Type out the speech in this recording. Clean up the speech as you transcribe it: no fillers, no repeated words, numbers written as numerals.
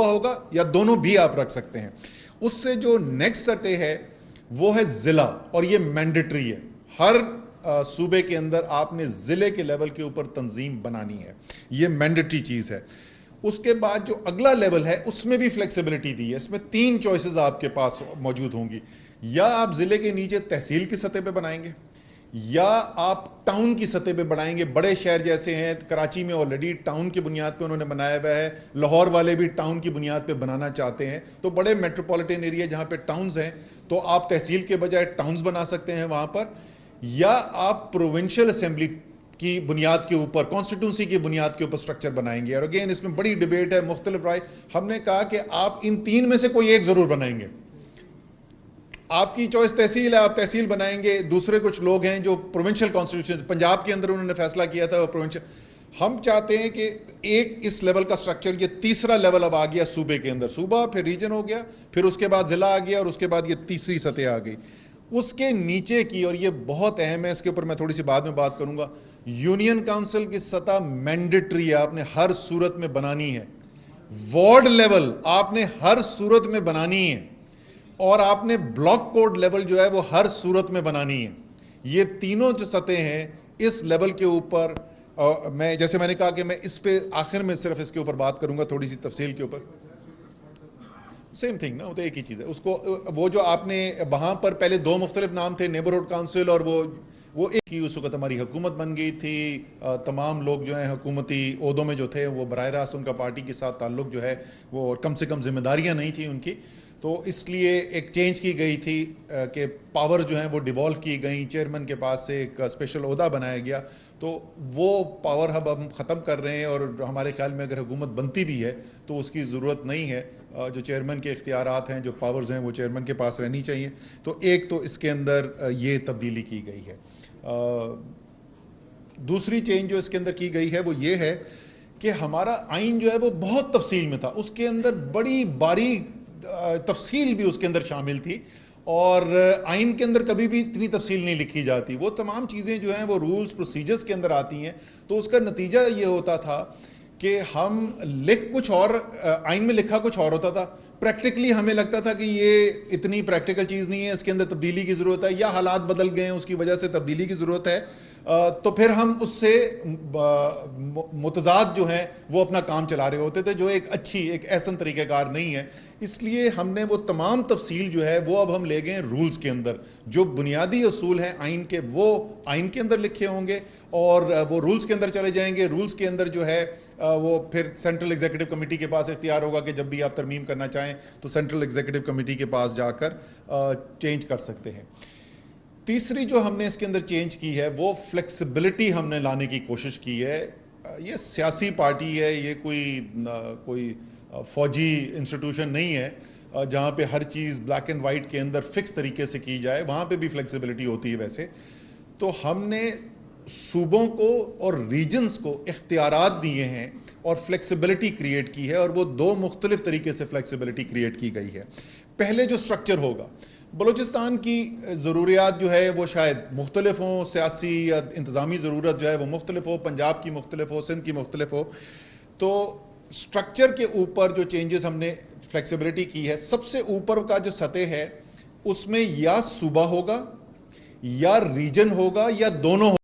ہوگا یا دونوں بھی آپ رکھ سکتے ہیں. اس سے جو نیکسٹ سطح ہے وہ ہے ضلع, اور یہ مینڈیٹری ہے. ہر صوبے کے اندر آپ نے ضلع کے لیول کے اوپر تنظیم بنانی ہے, یہ مینڈیٹری چیز ہے. اس کے بعد جو اگلا لیول ہے اس میں بھی فلیکسیبلٹی دی ہے. اس میں 3 چوائسز آپ کے پاس موجود ہوں گی. یا آپ ضلع کے نیچے تحصیل کی سطح پہ بنائیں گے, یا آپ ٹاؤن کی سطح پہ بنائیں گے. بڑے شہر جیسے ہیں, کراچی میں آلریڈی ٹاؤن کی بنیاد پہ انہوں نے بنایا ہوا ہے, لاہور والے بھی ٹاؤن کی بنیاد پہ بنانا چاہتے ہیں. تو بڑے میٹروپولیٹن ایریا جہاں پہ ٹاؤنز ہیں تو آپ تحصیل کے بجائے ٹاؤنز بنا سکتے ہیں وہاں پر. یا آپ پروونشل اسمبلی کی بنیاد کے اوپر, کانسٹیٹیونسی کی بنیاد کے اوپر سٹرکچر بنائیں گے. اور اگین اس میں بڑی ڈیبیٹ ہے, مختلف رائے. ہم نے کہا کہ آپ ان 3 میں سے کوئی ایک ضرور بنائیں گے. آپ کی چوائس تحصیل ہے, آپ تحصیل بنائیں گے. دوسرے کچھ لوگ ہیں جو پروونشل کانسٹیٹیوشن, پنجاب کے اندر انہوں نے فیصلہ کیا تھا وہ پروونشل. ہم چاہتے ہیں کہ ایک اس لیول کا سٹرکچر, یہ تیسرا لیول اب آ گیا صوبے کے اندر. صوبہ پھر ریجن ہو گیا, پھر اس کے بعد ضلع آ گیا, اور اس کے بعد یہ تیسری سطح آ گئی. اس کے نیچے کی, اور یہ بہت اہم ہے, اس کے اوپر میں تھوڑی سی بعد میں بات کروں گا, یونین کاؤنسل کی سطح مینڈیٹری ہے, آپ نے ہر صورت میں بنانی ہے. وارڈ لیول آپ نے ہر صورت میں بنانی ہے, اور آپ نے بلاک کوڈ لیول جو ہے وہ ہر صورت میں بنانی ہے. یہ تینوں جو سطح ہیں اس لیول کے اوپر, میں جیسے میں نے کہا کہ میں اس پہ آخر میں صرف اس کے اوپر بات کروں گا تھوڑی سی تفصیل کے اوپر. سیم تھنگ نا, وہ تو ایک ہی چیز ہے. اس کو وہ جو آپ نے وہاں پر پہلے 2 مختلف نام تھے, نیبرہڈ کاؤنسل, اور وہ ایک ہی. اس وقت ہماری حکومت بن گئی تھی, تمام لوگ جو ہیں حکومتی عہدوں میں جو تھے وہ براہ راست ان کا پارٹی کے ساتھ تعلق جو ہے وہ کم سے کم ذمہ داریاں نہیں تھیں ان کی, تو اس لیے ایک چینج کی گئی تھی کہ پاور جو ہیں وہ ڈیوالو کی گئیں. چیئرمین کے پاس سے ایک اسپیشل عہدہ بنایا گیا, تو وہ پاور ہب ہم ختم کر رہے ہیں. اور ہمارے خیال میں اگر حکومت بنتی بھی ہے تو اس کی ضرورت نہیں ہے. جو چیئرمین کے اختیارات ہیں, جو پاورز ہیں, وہ چیئرمین کے پاس رہنی چاہیے. تو ایک تو اس کے اندر یہ تبدیلی کی گئی ہے. دوسری چینج جو اس کے اندر کی گئی ہے وہ یہ ہے کہ ہمارا آئین جو ہے وہ بہت تفصیل میں تھا. اس کے اندر بڑی باریک تفصیل بھی اس کے اندر شامل تھی, اور آئین کے اندر کبھی بھی اتنی تفصیل نہیں لکھی جاتی. وہ تمام چیزیں جو ہیں وہ رولز پروسیجرز کے اندر آتی ہیں. تو اس کا نتیجہ یہ ہوتا تھا کہ ہم لکھ کچھ اور, آئین میں لکھا کچھ اور ہوتا تھا, پریکٹیکلی ہمیں لگتا تھا کہ یہ اتنی پریکٹیکل چیز نہیں ہے, اس کے اندر تبدیلی کی ضرورت ہے, یا حالات بدل گئے ہیں اس کی وجہ سے تبدیلی کی ضرورت ہے. تو پھر ہم اس سے متضاد جو ہیں وہ اپنا کام چلا رہے ہوتے تھے, جو ایک اچھی, ایک احسن طریقہ کار نہیں ہے. اس لیے ہم نے وہ تمام تفصیل جو ہے وہ اب ہم لے گئے رولز کے اندر. جو بنیادی اصول ہیں آئین کے وہ آئین کے اندر لکھے ہوں گے, اور وہ رولز کے اندر چلے جائیں گے. رولز کے اندر جو ہے وہ پھر سینٹرل ایگزیکٹو کمیٹی کے پاس اختیار ہوگا کہ جب بھی آپ ترمیم کرنا چاہیں تو سینٹرل ایگزیکٹو کمیٹی کے پاس جا کر چینج کر سکتے ہیں. تیسری جو ہم نے اس کے اندر چینج کی ہے وہ فلیکسیبلٹی ہم نے لانے کی کوشش کی ہے. یہ سیاسی پارٹی ہے, یہ کوئی فوجی انسٹیٹیوشن نہیں ہے جہاں پہ ہر چیز بلیک اینڈ وائٹ کے اندر فکس طریقے سے کی جائے. وہاں پہ بھی فلیکسیبلٹی ہوتی ہے ویسے. تو ہم نے صوبوں کو اور ریجنز کو اختیارات دیے ہیں اور فلیکسیبلٹی کریٹ کی ہے, اور وہ 2 مختلف طریقے سے فلیکسیبلٹی کریٹ کی گئی ہے. پہلے جو سٹرکچر ہوگا, بلوچستان کی ضروریات جو ہے وہ شاید مختلف ہوں, سیاسی یا انتظامی ضرورت جو ہے وہ مختلف ہو, پنجاب کی مختلف ہو, سندھ کی مختلف ہو. تو سٹرکچر کے اوپر جو چینجز ہم نے فلیکسیبلٹی کی ہے, سب سے اوپر کا جو سطح ہے اس میں یا صوبہ ہوگا, یا ریجن ہوگا, یا دونوں